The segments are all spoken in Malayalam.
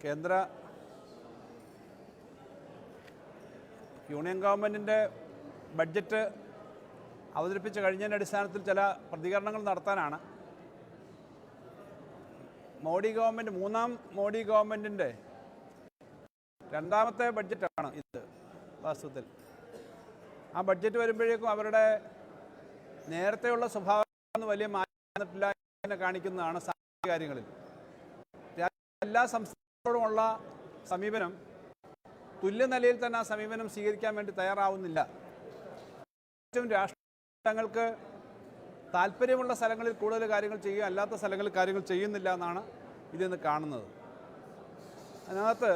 കേന്ദ്ര യൂണിയൻ ഗവൺമെൻറ്റിൻ്റെ ബഡ്ജറ്റ് അവതരിപ്പിച്ച് കഴിഞ്ഞതിൻ്റെ അടിസ്ഥാനത്തിൽ ചില പ്രതികരണങ്ങൾ നടത്താനാണ് മൂന്നാം മോഡി ഗവൺമെൻറ്റിൻ്റെ രണ്ടാമത്തെ ബഡ്ജറ്റാണ് ഇത്. വാസ്തവത്തിൽ ആ ബഡ്ജറ്റ് വരുമ്പോഴേക്കും അവരുടെ നേരത്തെയുള്ള സ്വഭാവം വലിയ മാറ്റം വന്നിട്ടില്ല എന്ന് കാണിക്കുന്നതാണ് സാമ്പത്തിക കാര്യങ്ങളിൽ. എല്ലാ സംസ്ഥാനങ്ങളോടുമുള്ള സമീപനം തുല്യ നിലയിൽ തന്നെ ആ സമീപനം സ്വീകരിക്കാൻ വേണ്ടി തയ്യാറാവുന്നില്ല. ഏറ്റവും രാഷ്ട്രീയങ്ങൾക്ക് താല്പര്യമുള്ള സ്ഥലങ്ങളിൽ കൂടുതൽ കാര്യങ്ങൾ ചെയ്യുക, അല്ലാത്ത സ്ഥലങ്ങളിൽ കാര്യങ്ങൾ ചെയ്യുന്നില്ല എന്നാണ് ഇതിന്ന് കാണുന്നത്. അതിനകത്ത്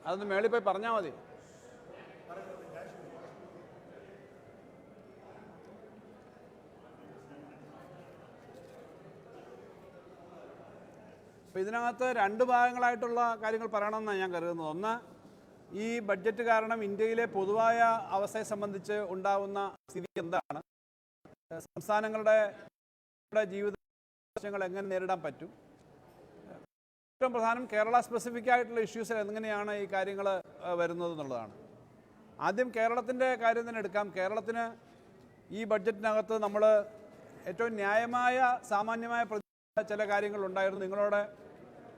അതൊന്ന് മേളിൽ പോയി പറഞ്ഞാൽ മതി. അപ്പോൾ ഇതിനകത്ത് രണ്ട് ഭാഗങ്ങളായിട്ടുള്ള കാര്യങ്ങൾ പറയണമെന്നാണ് ഞാൻ കരുതുന്നത്. ഒന്ന്, ഈ ബഡ്ജറ്റ് കാരണം ഇന്ത്യയിലെ പൊതുവായ അവസ്ഥയെ സംബന്ധിച്ച് ഉണ്ടാകുന്ന സ്ഥിതി എന്താണ്, സംസ്ഥാനങ്ങളുടെ ജീവിത പ്രശ്നങ്ങൾ എങ്ങനെ നേരിടാൻ പറ്റും, ഏറ്റവും പ്രധാനം കേരള സ്പെസിഫിക് ആയിട്ടുള്ള ഇഷ്യൂസിൽ എങ്ങനെയാണ് ഈ കാര്യങ്ങൾ വരുന്നത് എന്നുള്ളതാണ്. ആദ്യം കേരളത്തിൻ്റെ കാര്യം തന്നെ എടുക്കാം. കേരളത്തിന് ഈ ബഡ്ജറ്റിനകത്ത് നമ്മൾ ഏറ്റവും ന്യായമായ സാമാന്യമായ ചില കാര്യങ്ങളുണ്ടായിരുന്നു. നിങ്ങളോട്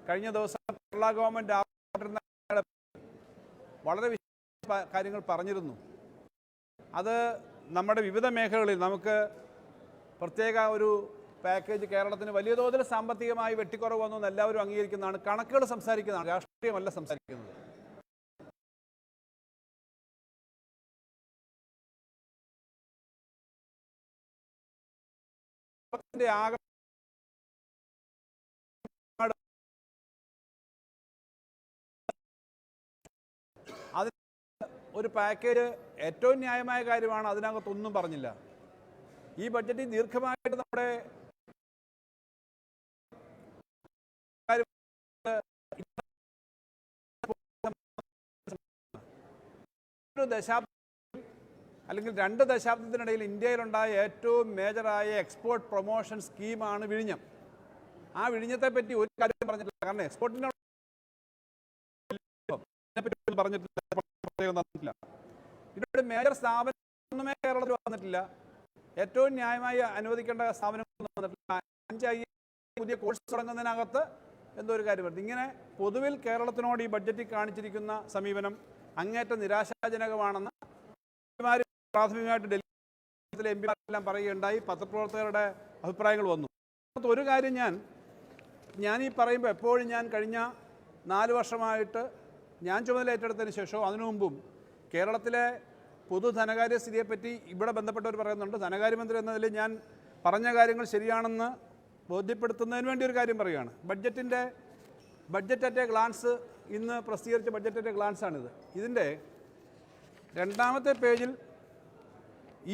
കഴിഞ്ഞ ദിവസം കേരള ഗവൺമെൻറ് വളരെ കാര്യങ്ങൾ പറഞ്ഞിരുന്നു. അത് നമ്മുടെ വിവിധ മേഖലകളിൽ നമുക്ക് പ്രത്യേക ഒരു പാക്കേജ് കേരളത്തിന് വലിയ തോതിൽ സാമ്പത്തികമായി വെട്ടിക്കുറവ് വന്നു എല്ലാവരും അംഗീകരിക്കുന്നതാണ്. കണക്കുകൾ സംസാരിക്കുന്നതാണ്, രാഷ്ട്രീയമല്ല സംസാരിക്കുന്നത്. ആകെ അതിന് ഒരു പാക്കേജ് ഏറ്റവും ന്യായമായ കാര്യമാണ്, അതിനകത്തൊന്നും പറഞ്ഞില്ല. ഈ ബഡ്ജറ്റിൽ ദീർഘമായിട്ട് നമ്മുടെ അല്ലെങ്കിൽ 2 ദശാബ്ദത്തിനിടയിൽ ഇന്ത്യയിലുണ്ടായ ഏറ്റവും മേജറായ എക്സ്പോർട്ട് പ്രൊമോഷൻ സ്കീമാണ് വിഴിഞ്ഞം. ആ വിഴിഞ്ഞത്തെ പറ്റി ഒരു കാര്യം പറഞ്ഞിട്ടില്ല. കാരണം എക്സ്പോർട്ടിനെ പറ്റി പറഞ്ഞിട്ടില്ല. ഇതിനൊരു മേജർ സ്ഥാപനമൊന്നുമേ കേരളത്തിൽ വന്നിട്ടില്ല. ഏറ്റവും ന്യായമായി അനുവദിക്കേണ്ട സ്ഥാപനങ്ങളൊന്നും വന്നിട്ടില്ല. 5 പുതിയ കോഴ്സ് തുടങ്ങുന്നതിനകത്ത് എന്തോ ഒരു കാര്യം വരുന്നത്. ഇങ്ങനെ പൊതുവിൽ കേരളത്തിനോട് ഈ ബഡ്ജറ്റിൽ കാണിച്ചിരിക്കുന്ന സമീപനം അങ്ങേറ്റം നിരാശാജനകമാണെന്ന് പ്രാഥമികമായിട്ട് ഡൽഹിയിലെ എംപിമാരെല്ലാം പറയുകയുണ്ടായി. പത്രപ്രവർത്തകരുടെ അഭിപ്രായങ്ങൾ വന്നു. ഒരു കാര്യം ഞാൻ ഈ പറയുമ്പോൾ എപ്പോഴും ഞാൻ കഴിഞ്ഞ 4 വർഷമായിട്ട് ഞാൻ ചുമതല ഏറ്റെടുത്തതിന് ശേഷവും അതിനു മുമ്പും കേരളത്തിലെ പൊതു ധനകാര്യ സ്ഥിതിയെപ്പറ്റി ഇവിടെ ബന്ധപ്പെട്ടവർ പറയുന്നുണ്ട്. ധനകാര്യമന്ത്രി എന്നതിൽ ഞാൻ പറഞ്ഞ കാര്യങ്ങൾ ശരിയാണെന്ന് ബോധ്യപ്പെടുത്തുന്നതിന് വേണ്ടി ഒരു കാര്യം പറയുകയാണ്. ബഡ്ജറ്റ് അറ്റ് എ ഗ്ലാൻസ് ഇന്ന് പ്രസിദ്ധീകരിച്ച ബഡ്ജറ്റ് അറ്റ് എ ഗ്ലാൻസാണിത്. ഇതിൻ്റെ 2ാമത്തെ പേജിൽ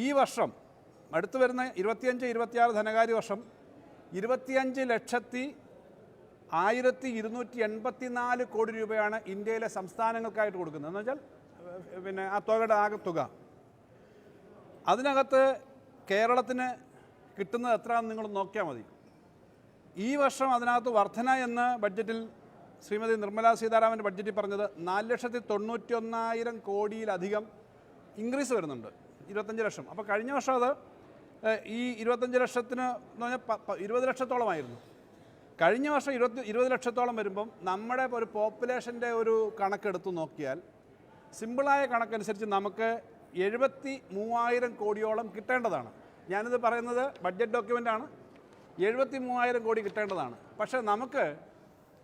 ഈ വർഷം അടുത്ത് വരുന്ന 25-26 ധനകാര്യ വർഷം 25,01,284 കോടി രൂപയാണ് ഇന്ത്യയിലെ സംസ്ഥാനങ്ങൾക്കായിട്ട് കൊടുക്കുന്നത്. എന്ന് വെച്ചാൽ പിന്നെ ആ തുകയുടെ ആകെ തുക. അതിനകത്ത് കേരളത്തിന് കിട്ടുന്നത് എത്രയാണെന്ന് നിങ്ങൾ നോക്കിയാൽ മതി. ഈ വർഷം അതിനകത്ത് വർധന എന്ന് ബഡ്ജറ്റിൽ ശ്രീമതി നിർമ്മലാ സീതാരാമൻ്റെ ബഡ്ജറ്റിൽ പറഞ്ഞത് 4,91,000 കോടിയിലധികം ഇൻക്രീസ് വരുന്നുണ്ട്, 25 ലക്ഷം. അപ്പോൾ കഴിഞ്ഞ വർഷം അത് ഈ 25 ലക്ഷത്തിന് എന്ന് പറഞ്ഞാൽ 20 ലക്ഷത്തോളമായിരുന്നു. കഴിഞ്ഞ വർഷം 20 ലക്ഷത്തോളം വരുമ്പം നമ്മുടെ ഒരു പോപ്പുലേഷൻ്റെ ഒരു കണക്കെടുത്ത് നോക്കിയാൽ സിമ്പിളായ കണക്കനുസരിച്ച് നമുക്ക് 73,000 കോടിയോളം കിട്ടേണ്ടതാണ്. ഞാനിത് പറയുന്നത് ബഡ്ജറ്റ് ഡോക്യുമെൻ്റാണ്. 73,000 കോടി കിട്ടേണ്ടതാണ്. പക്ഷേ നമുക്ക്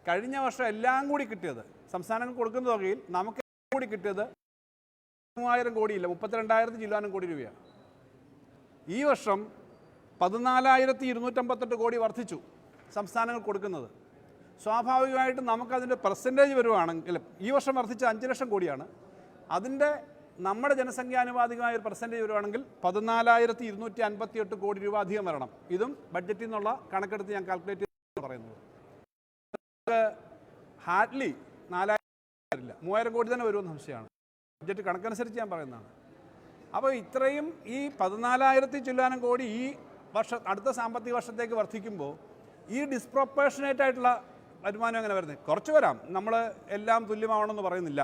കഴിഞ്ഞ വർഷം എല്ലാം കൂടി കിട്ടിയത്, സംസ്ഥാനങ്ങൾ കൊടുക്കുന്ന തുകയിൽ നമുക്ക് കൂടി കിട്ടിയത് 3,000 കോടിയില്ല, 32,000 ചില്ലാനും കോടി രൂപയാണ്. ഈ വർഷം 14,258 കോടി വർദ്ധിച്ചു സംസ്ഥാനങ്ങൾ കൊടുക്കുന്നത്. സ്വാഭാവികമായിട്ടും നമുക്കതിൻ്റെ പെർസെൻറ്റേജ് വരുവാണെങ്കിൽ ഈ വർഷം വർദ്ധിച്ച 5 ലക്ഷം കോടിയാണ്. അതിൻ്റെ നമ്മുടെ ജനസംഖ്യാനുപാതികമായ ഒരു പെർസെൻറ്റേജ് വരുവാണെങ്കിൽ 14,258 കോടി രൂപ അധികം വരണം. ഇതും ബഡ്ജറ്റിൽ നിന്നുള്ള കണക്കെടുത്ത് ഞാൻ കാൽക്കുലേറ്റ് ചെയ്ത് പറയുന്നത്. ഹാർഡ്ലി 4,000 3,000 കോടി തന്നെ വരുമെന്ന് സംശയമാണ്. ബഡ്ജറ്റ് കണക്കനുസരിച്ച് ഞാൻ പറയുന്നതാണ്. അപ്പോൾ ഇത്രയും ഈ 14,000 ചില്ലാനം കോടി ഈ അടുത്ത സാമ്പത്തിക വർഷത്തേക്ക് വർദ്ധിക്കുമ്പോൾ ഈ ഡിസ്പ്രൊപ്പോർഷനേറ്റ് ആയിട്ടുള്ള വരുമാനം എങ്ങനെ വരുന്നത്? കുറച്ച് വരാം, നമ്മൾ എല്ലാം തുല്യമാവണമെന്ന് പറയുന്നില്ല.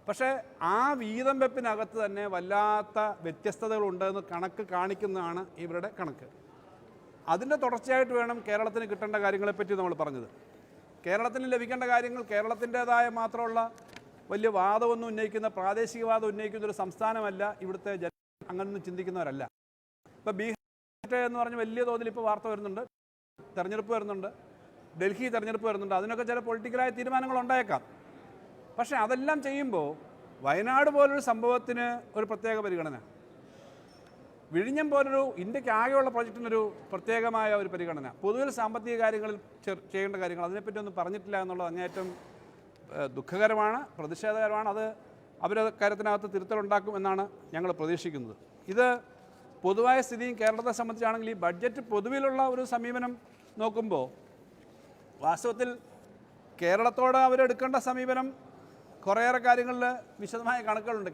പക്ഷേ ആ വീതം വെപ്പിനകത്ത് തന്നെ വല്ലാത്ത വ്യത്യസ്തതകളുണ്ടെന്ന് കണക്ക് കാണിക്കുന്നതാണ് ഇവരുടെ കണക്ക്. അതിൻ്റെ തുടർച്ചയായിട്ട് വേണം കേരളത്തിന് കിട്ടേണ്ട കാര്യങ്ങളെപ്പറ്റി നമ്മൾ പറഞ്ഞത്. കേരളത്തിന് ലഭിക്കേണ്ട കാര്യങ്ങൾ കേരളത്തിൻ്റേതായ മാത്രമുള്ള വലിയ വാദമൊന്നും ഉന്നയിക്കുന്ന, പ്രാദേശികവാദം ഉന്നയിക്കുന്ന ഒരു സംസ്ഥാനമല്ല ഇവിടുത്തെ ജനം. അങ്ങനൊന്നും ചിന്തിക്കുന്നവരല്ല. ഇപ്പോൾ ബീഹാർ എന്ന് പറഞ്ഞ് വലിയ തോതിൽ ഇപ്പോൾ വാർത്ത വരുന്നുണ്ട്, തെരഞ്ഞെടുപ്പ് വരുന്നുണ്ട്, ഡൽഹി തെരഞ്ഞെടുപ്പ് വരുന്നുണ്ട്. അതിനൊക്കെ ചില പൊളിറ്റിക്കലായ തീരുമാനങ്ങൾ ഉണ്ടായേക്കാം. പക്ഷേ അതെല്ലാം ചെയ്യുമ്പോൾ വയനാട് പോലൊരു സംഭവത്തിന് ഒരു പ്രത്യേക പരിഗണന, വിഴിഞ്ഞം പോലൊരു ഇന്ത്യക്ക് ആകെയുള്ള പ്രൊജക്റ്റിനൊരു പ്രത്യേകമായ ഒരു പരിഗണന, പൊതുവിൽ സാമ്പത്തിക കാര്യങ്ങളിൽ ചെയ്യേണ്ട കാര്യങ്ങൾ അതിനെപ്പറ്റി ഒന്നും പറഞ്ഞിട്ടില്ല എന്നുള്ളത് അങ്ങേയറ്റം ദുഃഖകരമാണ്, പ്രതിഷേധകരമാണ്. അത് അവരത് കാര്യത്തിനകത്ത് തിരുത്തലുണ്ടാക്കും എന്നാണ് ഞങ്ങൾ പ്രതീക്ഷിക്കുന്നത്. ഇത് പൊതുവായ സ്ഥിതിയും കേരളത്തെ സംബന്ധിച്ചാണെങ്കിൽ ഈ ബഡ്ജറ്റ് പൊതുവിലുള്ള ഒരു സമീപനം നോക്കുമ്പോൾ വാസ്തവത്തിൽ കേരളത്തോട് അവരെടുക്കേണ്ട സമീപനം കുറേയേറെ കാര്യങ്ങളിൽ വിശദമായ കണക്കുകളുണ്ട്.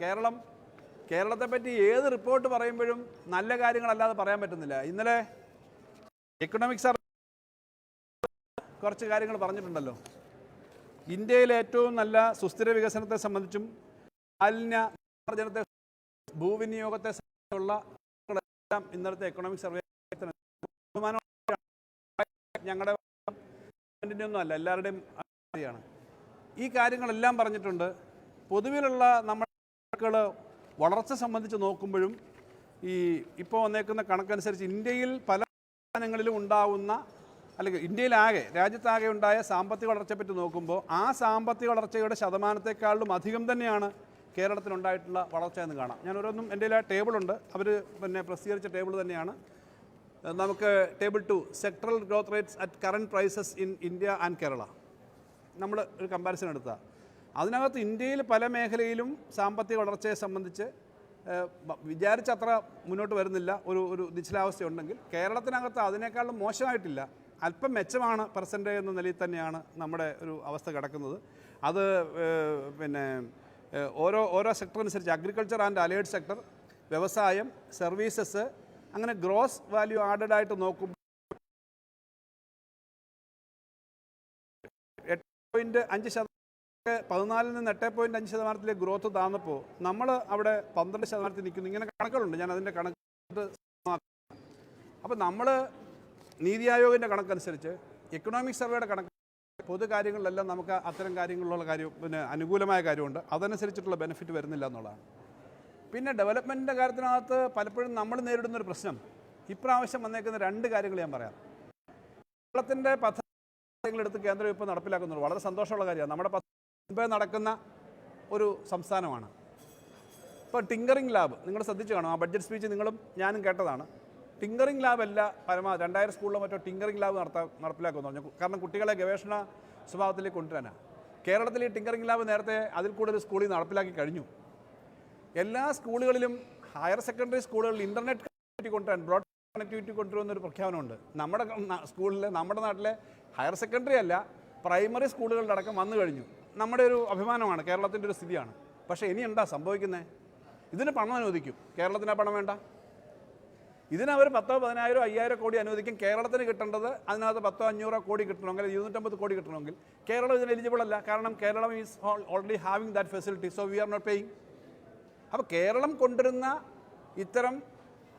കേരളത്തെപ്പറ്റി ഏത് റിപ്പോർട്ട് പറയുമ്പോഴും നല്ല കാര്യങ്ങളല്ലാതെ പറയാൻ പറ്റുന്നില്ല. ഇന്നലെ എക്കണോമിക് സർവേ കുറച്ച് കാര്യങ്ങൾ പറഞ്ഞിട്ടുണ്ടല്ലോ. ഇന്ത്യയിലെ ഏറ്റവും നല്ല സുസ്ഥിര വികസനത്തെ സംബന്ധിച്ചും മാലിന്യ നിർമ്മാർജ്ജനത്തെ, ഭൂവിനിയോഗത്തെ സംബന്ധിച്ചുള്ള ഇന്നലത്തെ എക്കണോമിക് സർവേ ഞങ്ങളുടെ ഒന്നും അല്ല, എല്ലാവരുടെയും ആണ്. ഈ കാര്യങ്ങളെല്ലാം പറഞ്ഞിട്ടുണ്ട്. പൊതുവിലുള്ള നമ്മുടെ വളർച്ച സംബന്ധിച്ച് നോക്കുമ്പോഴും ഇപ്പോൾ വന്നേക്കുന്ന കണക്കനുസരിച്ച് ഇന്ത്യയിൽ പല സംസ്ഥാനങ്ങളിലും ഉണ്ടാവുന്ന, അല്ലെങ്കിൽ ഇന്ത്യയിലാകെ രാജ്യത്താകെ ഉണ്ടായ സാമ്പത്തിക വളർച്ചയെപ്പറ്റി നോക്കുമ്പോൾ ആ സാമ്പത്തിക വളർച്ചയുടെ ശതമാനത്തെക്കാളും അധികം തന്നെയാണ് കേരളത്തിലുണ്ടായിട്ടുള്ള വളർച്ച എന്ന് കാണാം. ഞാൻ ഓരോന്നും എൻ്റെ ആ ടേബിളുണ്ട്, അവർ പ്രസിദ്ധീകരിച്ച ടേബിൾ തന്നെയാണ്. നമുക്ക് table 2 sectoral growth rates at current prices in India and Kerala, നമ്മൾ ഒരു കമ്പാരിസൺ എടുത്താൽ അതിനകത്ത് ഇന്ത്യയിൽ പല മേഖലയിലും സാമ്പത്തിക വളർച്ചയെ സംബന്ധിച്ച് വിചാരിച്ചത്ര മുന്നോട്ട് വരുന്നില്ല, ഒരു നിശ്ചലാവസ്ഥയുണ്ടെങ്കിൽ കേരളത്തിനകത്ത് അതിനേക്കാളും മോശമായിട്ടില്ല, അല്പം മെച്ചമാണ് പെർസെൻറ്റേജ് എന്ന നിലയിൽ തന്നെയാണ് നമ്മുടെ ഒരു അവസ്ഥ കിടക്കുന്നത്. അത് ഓരോ സെക്ടർ അനുസരിച്ച് അഗ്രികൾച്ചർ ആൻഡ് അലൈഡ് സെക്ടർ, വ്യവസായം, സർവീസസ്, അങ്ങനെ ഗ്രോസ് വാല്യൂ ആഡഡ് ആയിട്ട് നോക്കുമ്പോൾ 8.5% 14 നിന്ന് 8.5% ഗ്രോത്ത് താന്നപ്പോൾ നമ്മൾ അവിടെ 12% നിൽക്കുന്നു. ഇങ്ങനെ കണക്കുകളുണ്ട്, ഞാൻ അതിൻ്റെ കണക്ക്. അപ്പോൾ നമ്മൾ നീതി ആയോഗിൻ്റെ കണക്കനുസരിച്ച്, എക്കണോമിക് സർവേയുടെ കണക്ക്, പൊതു കാര്യങ്ങളിലെല്ലാം നമുക്ക് അത്തരം കാര്യങ്ങളിലുള്ള കാര്യം അനുകൂലമായ കാര്യമുണ്ട്, അതനുസരിച്ചിട്ടുള്ള ബെനിഫിറ്റ് വരുന്നില്ല എന്നുള്ളതാണ്. പിന്നെ ഡെവലപ്മെൻറ്റിൻ്റെ കാര്യത്തിനകത്ത് പലപ്പോഴും നമ്മൾ നേരിടുന്നൊരു പ്രശ്നം, ഇപ്രാവശ്യം വന്നേക്കുന്ന 2 കാര്യങ്ങൾ ഞാൻ പറയാം. കേരളത്തിൻ്റെ പദ്ധതികളെടുത്ത് കേന്ദ്രം ഇപ്പോൾ നടപ്പിലാക്കുന്നുള്ളൂ, വളരെ സന്തോഷമുള്ള കാര്യമാണ്. നമ്മുടെ മുമ്പേ നടക്കുന്ന ഒരു സംസ്ഥാനമാണ്. ഇപ്പോൾ ടിങ്കറിംഗ് ലാബ് നിങ്ങൾ ശ്രദ്ധിച്ചു കാണും, ആ ബഡ്ജറ്റ് സ്പീച്ച് നിങ്ങളും ഞാനും കേട്ടതാണ്. ടിങ്കറിംഗ് ലാബ് അല്ല പരമാവധി 2000 സ്കൂളിലോ മറ്റോ ടിങ്കറിംഗ് ലാബ് നടപ്പിലാക്കുമെന്ന് പറഞ്ഞു. കാരണം കുട്ടികളെ ഗവേഷണ സ്വഭാവത്തിലേക്ക് കൊണ്ടുവരാനാണ്. കേരളത്തിൽ ഈ ടിങ്കറിംഗ് ലാബ് നേരത്തെ അതിൽ കൂടുതൽ സ്കൂളിൽ നടപ്പിലാക്കി കഴിഞ്ഞു. എല്ലാ സ്കൂളുകളിലും, ഹയർ സെക്കൻഡറി സ്കൂളുകളിൽ ഇൻ്റർനെറ്റ് കണക്ടിവിറ്റി കൊണ്ടുവരാൻ, ബ്രോഡ് കണക്ടിവിറ്റി കൊണ്ടുവരുന്നൊരു പ്രഖ്യാപനമുണ്ട്. നമ്മുടെ സ്കൂളിൽ, നമ്മുടെ നാട്ടിലെ ഹയർ സെക്കൻഡറി അല്ല പ്രൈമറി സ്കൂളുകളുടെ അടക്കം വന്നു കഴിഞ്ഞു. നമ്മുടെ ഒരു അഭിമാനമാണ്, കേരളത്തിൻ്റെ ഒരു സ്ഥിതിയാണ്. പക്ഷേ ഇനി എന്താ സംഭവിക്കുന്നത്? ഇതിന് പണം അനുവദിക്കും, കേരളത്തിന് ആ പണം വേണ്ട. ഇതിനവർ 10, 10,000, 5,000 കോടി അനുവദിക്കും. കേരളത്തിന് കിട്ടേണ്ടത് അതിനകത്ത് 10, 500 കോടി കിട്ടണമെങ്കിൽ, 250 കോടി കിട്ടണമെങ്കിൽ കേരളം ഇതിന് എലിജിബിൾ അല്ല. കാരണം Keralam is already having that facility, so we are not paying. അപ്പോൾ കേരളം കൊണ്ടുവരുന്ന ഇത്തരം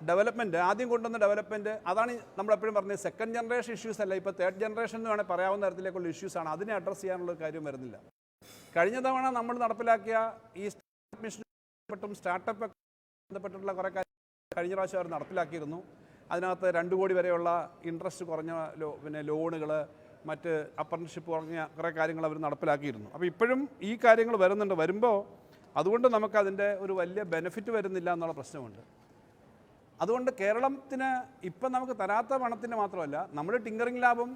ഡെവലപ്മെൻറ്റ്, ആദ്യം കൊണ്ടുവന്ന ഡെവലപ്മെൻറ്റ്, അതാണ് നമ്മളെപ്പോഴും പറഞ്ഞത്, സെക്കൻഡ് ജനറേഷൻ ഇഷ്യൂസ് അല്ല, ഇപ്പോൾ തേർഡ് ജനറേഷൻ എന്ന് വേണമെങ്കിൽ പറയാവുന്ന തരത്തിലേക്കുള്ള ഇഷ്യൂസാണ്. അതിനെ അഡ്രസ്സ് ചെയ്യാനുള്ള കാര്യം വരുന്നില്ല. കഴിഞ്ഞ തവണ നമ്മൾ നടപ്പിലാക്കിയ ഈ സ്റ്റാർട്ടപ്പ് ബന്ധപ്പെട്ടുള്ള കുറേ കാര്യം കഴിഞ്ഞ പ്രാവശ്യം അവർ നടപ്പിലാക്കിയിരുന്നു. അതിനകത്ത് 2 കോടി വരെയുള്ള ഇൻട്രസ്റ്റ് കുറഞ്ഞ ലോണുകൾ, മറ്റ് അപ്രന്റീസ്ഷിപ്പ് കുറഞ്ഞ കുറേ കാര്യങ്ങൾ അവർ നടപ്പിലാക്കിയിരുന്നു. അപ്പോൾ ഇപ്പോഴും ഈ കാര്യങ്ങൾ വരുമ്പോൾ അതുകൊണ്ട് നമുക്കതിൻ്റെ ഒരു വലിയ ബെനിഫിറ്റ് വരുന്നില്ല എന്നുള്ള പ്രശ്നമുണ്ട്. അതുകൊണ്ട് കേരളത്തിന് ഇപ്പം നമുക്ക് തരാത്ത പണത്തിന് മാത്രമല്ല, നമ്മൾ ടിങ്കറിംഗ് ലാബും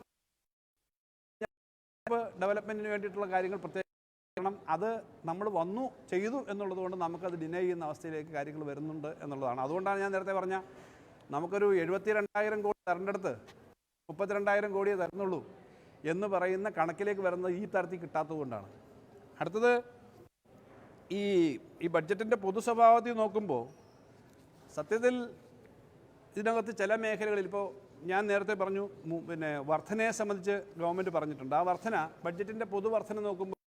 ഡെവലപ്മെൻറ്റിന് വേണ്ടിയിട്ടുള്ള കാര്യങ്ങൾ പ്രത്യേകം, അത് നമ്മൾ ചെയ്തു എന്നുള്ളത് കൊണ്ട് നമുക്കത് ഡിനൈ ചെയ്യുന്ന അവസ്ഥയിലേക്ക് കാര്യങ്ങൾ വരുന്നുണ്ട് എന്നുള്ളതാണ്. അതുകൊണ്ടാണ് ഞാൻ നേരത്തെ പറഞ്ഞ നമുക്കൊരു 72,000 കോടി തരേണ്ടടുത്ത് 32,000 കോടിയേ തരുന്നുള്ളൂ എന്ന് പറയുന്ന കണക്കിലേക്ക് വരുന്നത് ഈ തരത്തിൽ കിട്ടാത്തത് കൊണ്ടാണ്. അടുത്തത് ഈ ബഡ്ജറ്റിൻ്റെ പൊതു സ്വഭാവത്തിൽ നോക്കുമ്പോൾ സത്യത്തിൽ ഇതിനകത്ത് ചില മേഖലകളിൽ ഇപ്പോൾ ഞാൻ നേരത്തെ പറഞ്ഞു പിന്നെ വർധനയെ സംബന്ധിച്ച് ഗവൺമെൻറ് പറഞ്ഞിട്ടുണ്ട്. ആ വർധന ബഡ്ജറ്റിൻ്റെ പൊതുവർധന നോക്കുമ്പോൾ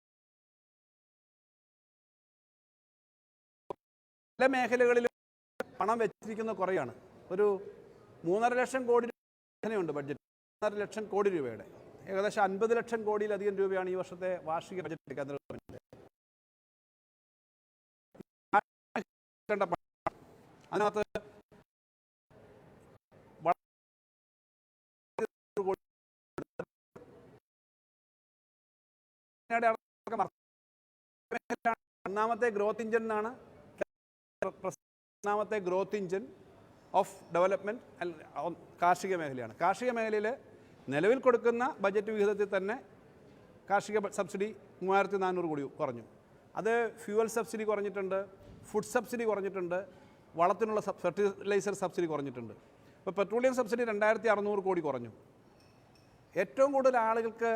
ചില മേഖലകളിൽ പണം വെച്ചിരിക്കുന്നത് കുറയാണ്. ഒരു 3.5 ലക്ഷം കോടി വർധനയുണ്ട് ബഡ്ജറ്റ്. 3.5 ലക്ഷം കോടി രൂപയുടെ ഏകദേശം 50 ലക്ഷം കോടിയിലധികം രൂപയാണ് ഈ വർഷത്തെ വാർഷിക ബഡ്ജറ്റ് കേന്ദ്ര ഗവൺമെൻറ്. അതിനകത്ത് ഒന്നാമത്തെ ഗ്രോത്ത് ഇഞ്ചൻ എന്നാണ് ഒന്നാമത്തെ ഗ്രോത്ത് ഇഞ്ചൻ ഓഫ് ഡെവലപ്മെൻറ്റ് കാർഷിക മേഖലയാണ്. കാർഷിക മേഖലയിൽ നിലവിൽ കൊടുക്കുന്ന ബജറ്റ് വിഹിതത്തിൽ തന്നെ കാർഷിക സബ്സിഡി 3400 കോടി കുറഞ്ഞു. അത് ഫ്യൂവൽ സബ്സിഡി കുറഞ്ഞിട്ടുണ്ട്, ഫുഡ് സബ്സിഡി കുറഞ്ഞിട്ടുണ്ട്, വളത്തിനുള്ള ഫെർട്ടിലൈസർ സബ്സിഡി കുറഞ്ഞിട്ടുണ്ട്. ഇപ്പോൾ പെട്രോളിയം സബ്സിഡി 2600 കോടി കുറഞ്ഞു. ഏറ്റവും കൂടുതൽ ആളുകൾക്ക്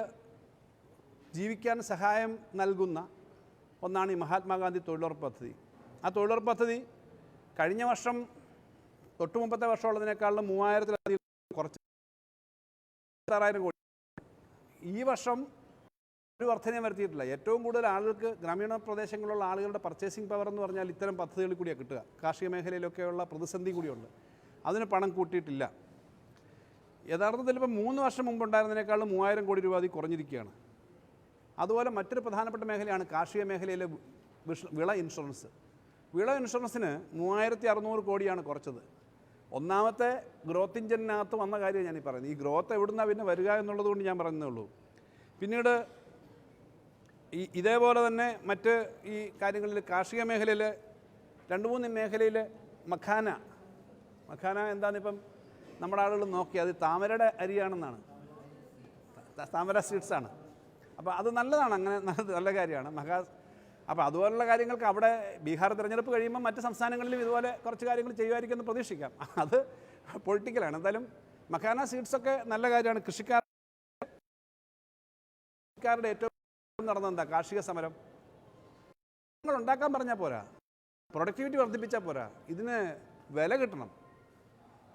ജീവിക്കാൻ സഹായം നൽകുന്ന ഒന്നാണ് ഈ മഹാത്മാഗാന്ധി തൊഴിലുറപ്പ് പദ്ധതി. ആ തൊഴിലുറപ്പ് പദ്ധതി കഴിഞ്ഞ വർഷം തൊട്ട് മുമ്പത്തെ വർഷമുള്ളതിനേക്കാളും 3000-ലധികം കുറച്ച് 6000 കോടി. ഈ വർഷം ഒരു വർധനയും വരുത്തിയിട്ടില്ല. ഏറ്റവും കൂടുതൽ ആളുകൾക്ക് ഗ്രാമീണ പ്രദേശങ്ങളിലുള്ള ആളുകളുടെ പർച്ചേസിംഗ് പവർ എന്ന് പറഞ്ഞാൽ ഇത്തരം പദ്ധതികളിൽ കൂടിയാണ് കിട്ടുക. കാർഷിക മേഖലയിലൊക്കെയുള്ള പ്രതിസന്ധി കൂടിയുണ്ട്. അതിന് പണം കൂട്ടിയിട്ടില്ല. യഥാർത്ഥത്തിൽ ഇപ്പോൾ 3 വർഷം മുമ്പുണ്ടായിരുന്നതിനേക്കാളും 3000 കോടി രൂപ അതിൽ കുറഞ്ഞിരിക്കുകയാണ്. അതുപോലെ മറ്റൊരു പ്രധാനപ്പെട്ട മേഖലയാണ് കാർഷിക മേഖലയിലെ വിള ഇൻഷുറൻസ്. വിള ഇൻഷുറൻസിന് 3600 കോടിയാണ് കുറച്ചത്. ഒന്നാമത്തെ ഗ്രോത്ത് ഇഞ്ചിനകത്ത് വന്ന കാര്യം ഞാനീ പറയുന്നത്. ഈ ഗ്രോത്ത് എവിടുന്നാണ് പിന്നെ വരിക എന്നുള്ളത് കൊണ്ട് ഞാൻ പറയുന്നേ ഉള്ളൂ. പിന്നീട് ഇതേപോലെ തന്നെ മറ്റ് ഈ കാര്യങ്ങളിൽ കാർഷിക മേഖലയിൽ 2-3 മേഖലയിൽ മഖാന എന്താണിപ്പം നമ്മുടെ ആളുകൾ നോക്കി അത് താമരയുടെ അരിയാണെന്നാണ്, താമര സീഡ്സാണ്. അപ്പോൾ അത് നല്ലതാണ്, അങ്ങനെ നല്ല കാര്യമാണ്. അപ്പോൾ അതുപോലുള്ള കാര്യങ്ങൾക്ക് അവിടെ ബീഹാർ തിരഞ്ഞെടുപ്പ് കഴിയുമ്പോൾ മറ്റ് സംസ്ഥാനങ്ങളിലും ഇതുപോലെ കുറച്ച് കാര്യങ്ങൾ ചെയ്യുമായിരിക്കുമെന്ന് പ്രതീക്ഷിക്കാം. അത് പൊളിറ്റിക്കലാണ്. എന്തായാലും മഖാന സീഡ്സൊക്കെ നല്ല കാര്യമാണ്. കൃഷിക്കാരുടെ ഏറ്റവും നടന്നെന്താ കാർഷിക സമരം. ഉണ്ടാക്കാൻ പറഞ്ഞാൽ പോരാ, പ്രൊഡക്ടിവിറ്റി വർദ്ധിപ്പിച്ചാൽ പോരാ, ഇതിന് വില കിട്ടണം.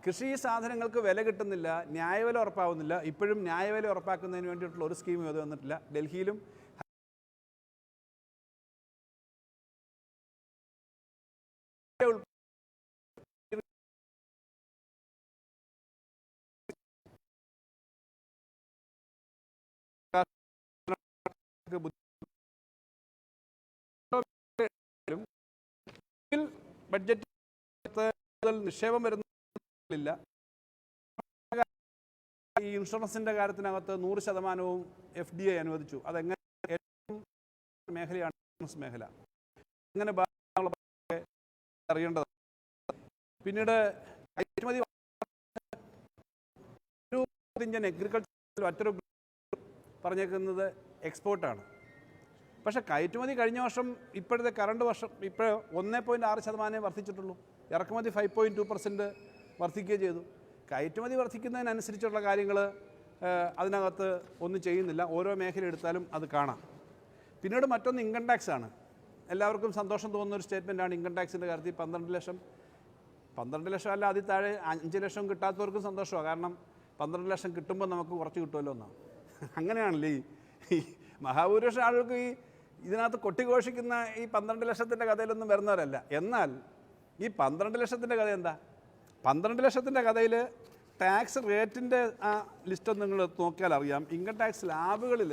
കൃഷി സാധനങ്ങൾക്ക് വില കിട്ടുന്നില്ല, ന്യായവില ഉറപ്പാവുന്നില്ല. ഇപ്പോഴും ന്യായവില ഉറപ്പാക്കുന്നതിന് വേണ്ടിയിട്ടുള്ള ഒരു സ്കീമും ഇത് വന്നിട്ടില്ല. ഡൽഹിയിലും ബഡ്ജറ്റ് നിക്ഷേപം വരുന്നില്ല. ഈ ഇൻഷുറൻസിൻ്റെ കാര്യത്തിനകത്ത് 100% FDI അനുവദിച്ചു. അതെങ്ങനെ ഏറ്റവും മേഖലയാണ് ഇൻഷുറൻസ് മേഖല, അങ്ങനെ അറിയേണ്ടത്. പിന്നീട് കയറ്റുമതി ഇന്ത്യൻ അഗ്രികൾച്ചർ മറ്റൊരു പറഞ്ഞേക്കുന്നത് എക്സ്പോർട്ടാണ്. പക്ഷേ കയറ്റുമതി കഴിഞ്ഞ വർഷം ഇപ്പോഴത്തെ കറണ്ട് വർഷം ഇപ്പോൾ 1.6% വർദ്ധിച്ചിട്ടുള്ളൂ. ഇറക്കുമതി 5.2% വർദ്ധിക്കുകയും ചെയ്തു. കയറ്റുമതി വർദ്ധിക്കുന്നതിനനുസരിച്ചുള്ള കാര്യങ്ങൾ അതിനകത്ത് ഒന്നും ചെയ്യുന്നില്ല. ഓരോ മേഖല എടുത്താലും അത് കാണാം. പിന്നീട് മറ്റൊന്ന് ഇൻകം ടാക്സ് ആണ്. എല്ലാവർക്കും സന്തോഷം തോന്നുന്ന ഒരു സ്റ്റേറ്റ്മെൻറ്റാണ് ഇൻകം ടാക്സിൻ്റെ കാര്യത്തിൽ. 12 ലക്ഷം അല്ല, അതിൽ താഴെ 5 ലക്ഷം കിട്ടാത്തവർക്കും സന്തോഷമാണ്. കാരണം 12 ലക്ഷം കിട്ടുമ്പോൾ നമുക്ക് കുറച്ച് കിട്ടുമല്ലോ എന്നാണ്. അങ്ങനെയാണല്ലേ ഈ മഹാഭൂരിപക്ഷം ആളുകൾക്ക് ഇതിനകത്ത് കൊട്ടിഘോഷിക്കുന്ന ഈ 12 ലക്ഷത്തിൻ്റെ കഥയിലൊന്നും വരുന്നവരല്ല. എന്നാൽ ഈ 12 ലക്ഷത്തിൻ്റെ കഥ എന്താ? 12 ലക്ഷത്തിൻ്റെ കഥയിൽ ടാക്സ് റേറ്റിൻ്റെ ആ ലിസ്റ്റൊന്നും നിങ്ങൾ നോക്കിയാൽ അറിയാം. ഇൻകം ടാക്സ് സ്ലാബുകളിൽ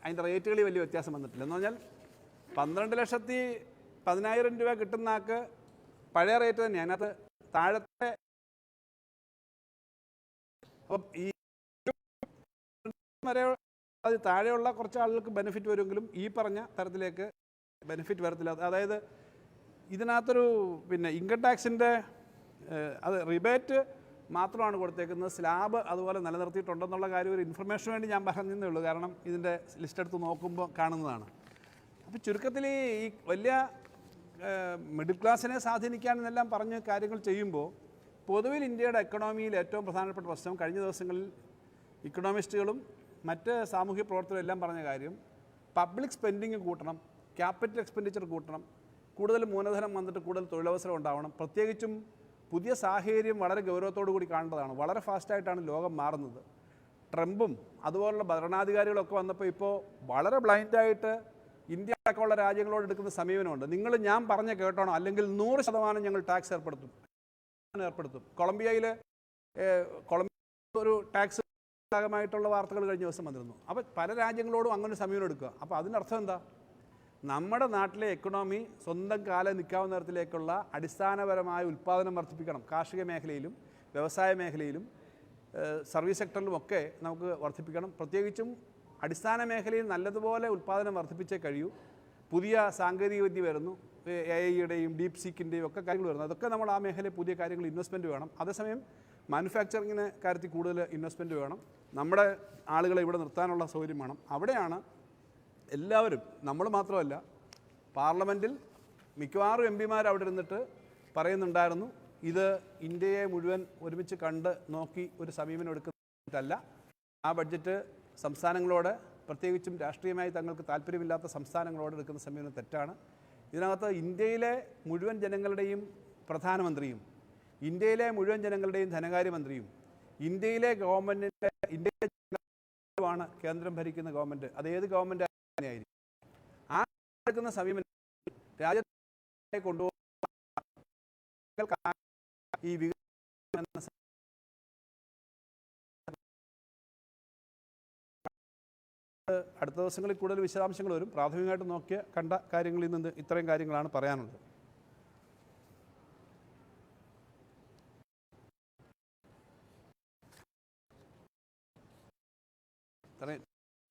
അതിൻ്റെ റേറ്റുകളിൽ വലിയ വ്യത്യാസം വന്നിട്ടില്ല. എന്ന് പറഞ്ഞാൽ 12,10,000 രൂപ കിട്ടുന്ന ആൾക്ക് പഴയ റേറ്റ് തന്നെയാണ്. അതിനകത്ത് താഴത്തെ അപ്പം ഈ വരെ അത് താഴെയുള്ള കുറച്ച് ആളുകൾക്ക് ബെനിഫിറ്റ് വരുമെങ്കിലും ഈ പറഞ്ഞ തരത്തിലേക്ക് ബെനിഫിറ്റ് വരത്തില്ല. അതായത് ഇതിനകത്തൊരു ഇൻകം ടാക്സിൻ്റെ അത് റിബേറ്റ് മാത്രമാണ് കൊടുത്തേക്കുന്നത്. സ്ലാബ് അതുപോലെ നിലനിർത്തിയിട്ടുണ്ടെന്നുള്ള കാര്യം ഒരു ഇൻഫർമേഷന് വേണ്ടി ഞാൻ പറഞ്ഞതേ ഉള്ളൂ. കാരണം ഇതിൻ്റെ ലിസ്റ്റ് എടുത്ത് നോക്കുമ്പോൾ കാണുന്നതാണ്. അപ്പോൾ ചുരുക്കത്തിൽ ഈ വലിയ മിഡിൽ ക്ലാസ്സിനെ സ്വാധീനിക്കാനെന്നെല്ലാം പറഞ്ഞ് കാര്യങ്ങൾ ചെയ്യുമ്പോൾ പൊതുവിൽ ഇന്ത്യയുടെ എക്കണോമിയിൽ ഏറ്റവും പ്രധാനപ്പെട്ട പ്രശ്നം കഴിഞ്ഞ ദിവസങ്ങളിൽ ഇക്കണോമിസ്റ്റുകളും മറ്റ് സാമൂഹ്യ പ്രവർത്തകരും എല്ലാം പറഞ്ഞ കാര്യം പബ്ലിക് സ്പെൻഡിങ് കൂട്ടണം, ക്യാപിറ്റൽ എക്സ്പെൻഡിച്ചർ കൂട്ടണം, കൂടുതൽ മൂലധനം വന്നിട്ട് കൂടുതൽ തൊഴിലവസരം ഉണ്ടാവണം. പ്രത്യേകിച്ചും പുതിയ സാഹചര്യം വളരെ ഗൗരവത്തോടു കൂടി കാണേണ്ടതാണ്. വളരെ ഫാസ്റ്റായിട്ടാണ് ലോകം മാറുന്നത്. ട്രംപും അതുപോലുള്ള ഭരണാധികാരികളൊക്കെ വന്നപ്പോൾ ഇപ്പോൾ വളരെ ബ്ലൈൻഡായിട്ട് ഇന്ത്യ അടക്കമുള്ള രാജ്യങ്ങളോട് എടുക്കുന്ന സമീപനമുണ്ട്. ഞാൻ പറഞ്ഞ കേട്ടോണം, അല്ലെങ്കിൽ 100% ഞങ്ങൾ ടാക്സ് ഏർപ്പെടുത്തും. കൊളംബിയയിൽ ഒരു ടാക്സ് ഭാഗമായിട്ടുള്ള വാർത്തകൾ കഴിഞ്ഞ ദിവസം വന്നിരുന്നു. അപ്പോൾ പല രാജ്യങ്ങളോടും അങ്ങനെ സമീപനം എടുക്കുക. അപ്പോൾ അതിനർത്ഥം എന്താ? നമ്മുടെ നാട്ടിലെ എക്കണോമി സ്വന്തം കാലം നിൽക്കാവുന്ന തരത്തിലേക്കുള്ള അടിസ്ഥാനപരമായ ഉൽപ്പാദനം വർദ്ധിപ്പിക്കണം. കാർഷിക മേഖലയിലും വ്യവസായ മേഖലയിലും സർവീസ് സെക്ടറിലുമൊക്കെ നമുക്ക് വർദ്ധിപ്പിക്കണം. പ്രത്യേകിച്ചും അടിസ്ഥാന മേഖലയിൽ നല്ലതുപോലെ ഉൽപ്പാദനം വർദ്ധിപ്പിച്ചേ കഴിയൂ. പുതിയ സാങ്കേതികവിദ്യ വരുന്നു, AI-യുടെയും ഡീപ് സീക്കിൻ്റെയും ഒക്കെ കാര്യങ്ങൾ വരുന്നു. അതൊക്കെ നമ്മൾ ആ മേഖലയിൽ പുതിയ കാര്യങ്ങൾ ഇൻവെസ്റ്റ്മെൻറ്റ് വേണം. അതേസമയം മാനുഫാക്ചറിങ്ങിന് കാര്യത്തിൽ കൂടുതൽ ഇൻവെസ്റ്റ്മെൻറ്റ് വേണം. നമ്മുടെ ആളുകളെ ഇവിടെ നിർത്താനുള്ള സൗകര്യം വേണം. അവിടെയാണ് എല്ലാവരും, നമ്മൾ മാത്രമല്ല, പാർലമെൻറ്റിൽ മിക്കവാറും MP-മാർ അവിടെ ഇരുന്നിട്ട് പറയുന്നുണ്ടായിരുന്നു, ഇത് ഇന്ത്യയെ മുഴുവൻ ഒരുമിച്ച് കണ്ട് നോക്കി ഒരു സമീപനം എടുക്കുന്നതല്ല. ആ ബഡ്ജറ്റ് സംസ്ഥാനങ്ങളോട്, പ്രത്യേകിച്ചും രാഷ്ട്രീയമായി തങ്ങൾക്ക് താല്പര്യമില്ലാത്ത സംസ്ഥാനങ്ങളോട് എടുക്കുന്ന സമീപനം തെറ്റാണ്. ഇതിനകത്ത് ഇന്ത്യയിലെ മുഴുവൻ ജനങ്ങളുടെയും പ്രധാനമന്ത്രിയും ഇന്ത്യയിലെ മുഴുവൻ ജനങ്ങളുടെയും ധനകാര്യമന്ത്രിയും ഇന്ത്യയിലെ ഗവൺമെൻറ്റിൻ്റെ ആണ് കേന്ദ്രം ഭരിക്കുന്ന ഗവൺമെൻറ്, അത് ഏത് ഗവൺമെൻറ് ആയിരിക്കും. ആ എടുക്കുന്ന സമീപനം രാജ്യത്തെ കൊണ്ടുപോകുന്ന ഈ അടുത്ത ദിവസങ്ങളിൽ കൂടുതൽ വിശദാംശങ്ങൾ വരും. പ്രാഥമികമായിട്ട് കണ്ട കാര്യങ്ങളിൽ നിന്ന് ഇത്രയും കാര്യങ്ങളാണ് പറയാനുള്ളത്.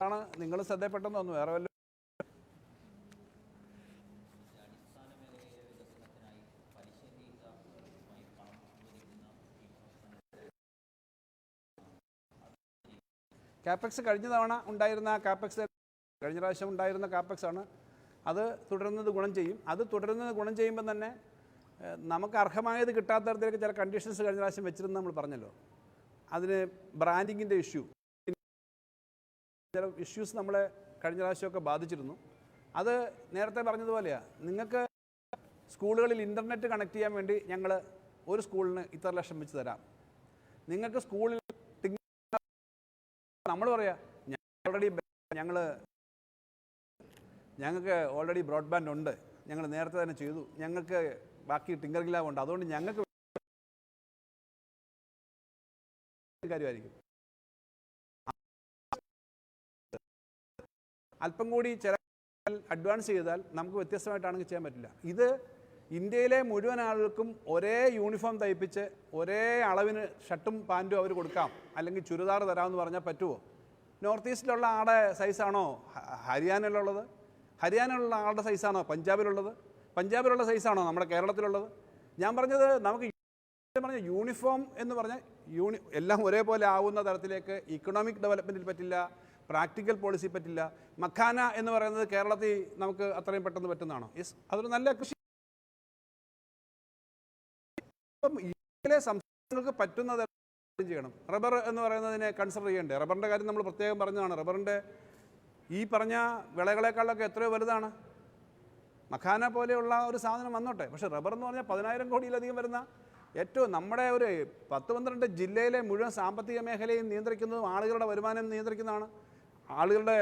ാണ് നിങ്ങൾ ശ്രദ്ധപ്പെട്ടെന്ന് തോന്നുന്നു. വേറെ വല്ല കാപ്പക്സ് കഴിഞ്ഞ തവണ ഉണ്ടായിരുന്ന കാപ്പക്സ്, കഴിഞ്ഞ പ്രാവശ്യം ഉണ്ടായിരുന്ന കാപ്പക്സ് ആണ്. അത് തുടരുന്നത് ഗുണം ചെയ്യും. അത് തുടരുന്നത് ഗുണം ചെയ്യുമ്പോൾ തന്നെ നമുക്ക് അർഹമായത് കിട്ടാത്ത തരത്തിലേക്ക് ചില കണ്ടീഷൻസ് കഴിഞ്ഞ പ്രാവശ്യം വെച്ചിരുന്നു നമ്മൾ പറഞ്ഞല്ലോ. അതിന് ബ്രാൻഡിങ്ങിൻ്റെ ചില ഇഷ്യൂസ് നമ്മളെ കഴിഞ്ഞ പ്രാവശ്യമൊക്കെ ബാധിച്ചിരുന്നു. അത് നേരത്തെ പറഞ്ഞതുപോലെയാണ്. നിങ്ങൾക്ക് സ്കൂളുകളിൽ ഇൻ്റർനെറ്റ് കണക്ട് ചെയ്യാൻ വേണ്ടി ഞങ്ങൾ ഒരു സ്കൂളിന് ഇത്ര ലക്ഷം വെച്ച് തരാം. നിങ്ങൾക്ക് സ്കൂളിൽ നമ്മൾ പറയാം, ഞങ്ങൾക്ക് ഓൾറെഡി ബ്രോഡ്ബാൻഡ് ഉണ്ട്, ഞങ്ങൾ നേരത്തെ തന്നെ ചെയ്തു, ഞങ്ങൾക്ക് ബാക്കി ടിങ്കർ ഗ്ലാബ് ഉണ്ട്, അതുകൊണ്ട് ഞങ്ങൾക്ക് കാര്യമായിരിക്കും. അല്പം കൂടി ചില അഡ്വാൻസ് ചെയ്താൽ നമുക്ക് വ്യത്യസ്തമായിട്ടാണെങ്കിൽ ചെയ്യാൻ പറ്റില്ല. ഇത് ഇന്ത്യയിലെ മുഴുവൻ ആളുകൾക്കും ഒരേ യൂണിഫോം തയ്പ്പിച്ച് ഒരേ അളവിന് ഷർട്ടും പാൻറ്റും അവർ കൊടുക്കാം, അല്ലെങ്കിൽ ചുരിദാർ തരാമെന്ന് പറഞ്ഞാൽ പറ്റുമോ? നോർത്ത് ഈസ്റ്റിലുള്ള ആളുടെ സൈസാണോ ഹരിയാനയിലുള്ളത്? ഹരിയാനയിലുള്ള ആളുടെ സൈസാണോ പഞ്ചാബിലുള്ളത്? പഞ്ചാബിലുള്ള സൈസാണോ നമ്മുടെ കേരളത്തിലുള്ളത്? ഞാൻ പറഞ്ഞത് നമുക്ക് യൂണിഫോം എന്ന് പറഞ്ഞാൽ എല്ലാം ഒരേപോലെ ആവുന്ന തരത്തിലേക്ക് ഇക്കണോമിക് ഡെവലപ്മെൻറ്റിൽ പറ്റില്ല, പ്രാക്ടിക്കൽ പോളിസി പറ്റില്ല. മഖാന എന്ന് പറയുന്നത് കേരളത്തിൽ നമുക്ക് അത്രയും പെട്ടെന്ന് പറ്റുന്നതാണോ? യെസ്, അതൊരു നല്ല കൃഷി. ഇപ്പം ഇന്ത്യയിലെ സംസ്ഥാനങ്ങൾക്ക് പറ്റുന്ന തരം ചെയ്യണം. റബ്ബർ എന്ന് പറയുന്നതിനെ കൺസിഡർ ചെയ്യണ്ടേ? റബ്ബറിൻ്റെ കാര്യം നമ്മൾ പ്രത്യേകം പറഞ്ഞതാണ്. റബ്ബറിൻ്റെ ഈ പറഞ്ഞ വിളകളെക്കാളൊക്കെ എത്രയോ വലുതാണ്. മഖാന പോലെയുള്ള ഒരു സാധനം വന്നോട്ടെ, പക്ഷേ റബ്ബർ എന്ന് പറഞ്ഞാൽ 10,000 കോടിയിലധികം വരുന്ന ഏറ്റവും നമ്മുടെ ഒരു 10-12 ജില്ലയിലെ മുഴുവൻ സാമ്പത്തിക മേഖലയും നിയന്ത്രിക്കുന്നതും ആളുകളുടെ വരുമാനം നിയന്ത്രിക്കുന്നതാണ്, ആളുകളുടെ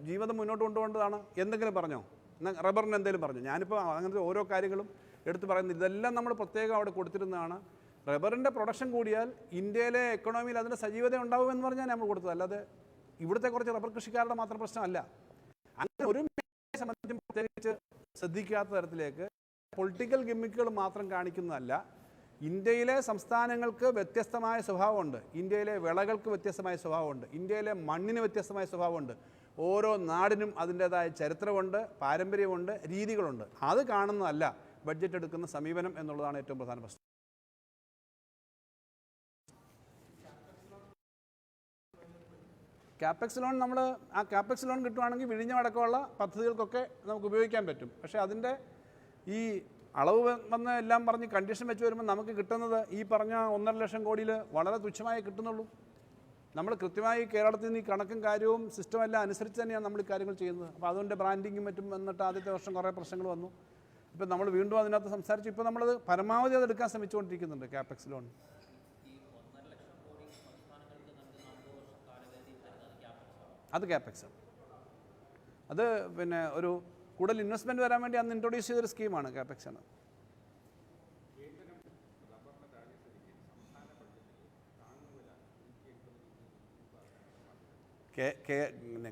ജീവിതം മുന്നോട്ട് കൊണ്ടുപോകേണ്ടതാണ്. എന്തെങ്കിലും പറഞ്ഞോ? റബ്ബറിന് എന്തെങ്കിലും പറഞ്ഞു? ഞാനിപ്പോൾ അങ്ങനത്തെ ഓരോ കാര്യങ്ങളും എടുത്ത് പറയുന്നത് ഇതെല്ലാം നമ്മൾ പ്രത്യേകം അവിടെ കൊടുത്തിരുന്നതാണ്. റബ്ബറിൻ്റെ പ്രൊഡക്ഷൻ കൂടിയാൽ ഇന്ത്യയിലെ എക്കണോമിയിൽ അതിൻ്റെ സജീവത ഉണ്ടാവുമെന്ന് പറഞ്ഞാൽ നമ്മൾ കൊടുത്തത്, അല്ലാതെ ഇവിടുത്തെ കുറച്ച് റബ്ബർ കൃഷിക്കാരുടെ മാത്രം പ്രശ്നമല്ല. അങ്ങനെ ഒരു മേഖലയെ സംബന്ധിച്ചും പ്രത്യേകിച്ച് ശ്രദ്ധിക്കാത്ത തരത്തിലേക്ക് പൊളിറ്റിക്കൽ ഗിമ്മിക്കുകൾ മാത്രം കാണിക്കുന്നതല്ല. ഇന്ത്യയിലെ സംസ്ഥാനങ്ങൾക്ക് വ്യത്യസ്തമായ സ്വഭാവമുണ്ട്, ഇന്ത്യയിലെ വിളകൾക്ക് വ്യത്യസ്തമായ സ്വഭാവമുണ്ട്, ഇന്ത്യയിലെ മണ്ണിന് വ്യത്യസ്തമായ സ്വഭാവമുണ്ട്. ഓരോ നാടിനും അതിൻ്റേതായ ചരിത്രമുണ്ട്, പാരമ്പര്യമുണ്ട്, രീതികളുണ്ട്. അത് കാണുന്നതല്ല ബഡ്ജറ്റ് എടുക്കുന്ന സമീപനം എന്നുള്ളതാണ് ഏറ്റവും പ്രധാന പ്രശ്നം. കാപ്പക്സ് ലോൺ ആ കാപ്പക്സ് ലോൺ കിട്ടുവാണെങ്കിൽ വിഴിഞ്ഞമടക്കമുള്ള പദ്ധതികൾക്കൊക്കെ നമുക്ക് ഉപയോഗിക്കാൻ പറ്റും. പക്ഷേ അതിൻ്റെ ഈ അളവ് വന്ന് എല്ലാം പറഞ്ഞ് കണ്ടീഷൻ വെച്ച് വരുമ്പോൾ നമുക്ക് കിട്ടുന്നത് ഈ പറഞ്ഞ 1.5 ലക്ഷം കോടിയിൽ വളരെ തുച്ഛമായി കിട്ടുന്നുള്ളൂ. നമ്മൾ കൃത്യമായി കേരളത്തിൽ നിന്ന് ഈ കണക്കും കാര്യവും സിസ്റ്റം എല്ലാം അനുസരിച്ച് തന്നെയാണ് നമ്മൾ ഈ കാര്യങ്ങൾ ചെയ്യുന്നത്. അപ്പോൾ അതുകൊണ്ട് ബ്രാൻഡിങ്ങും മറ്റും വന്നിട്ട് ആദ്യത്തെ വർഷം കുറേ പ്രശ്നങ്ങൾ വന്നു. ഇപ്പം നമ്മൾ വീണ്ടും അതിനകത്ത് സംസാരിച്ചു. ഇപ്പോൾ നമ്മളത് പരമാവധി അത് എടുക്കാൻ ശ്രമിച്ചുകൊണ്ടിരിക്കുന്നുണ്ട് ക്യാപെക്സ് ലോൺ. അത് ക്യാപെക്സ്, അത് പിന്നെ ഒരു കൂടുതൽ ഇൻവെസ്റ്റ്മെൻറ്റ് വരാൻ വേണ്ടി അന്ന് ഇൻട്രൊഡ്യൂസ് ചെയ്തൊരു സ്കീമാണ് ക്യാപെക്സ് ആണ്.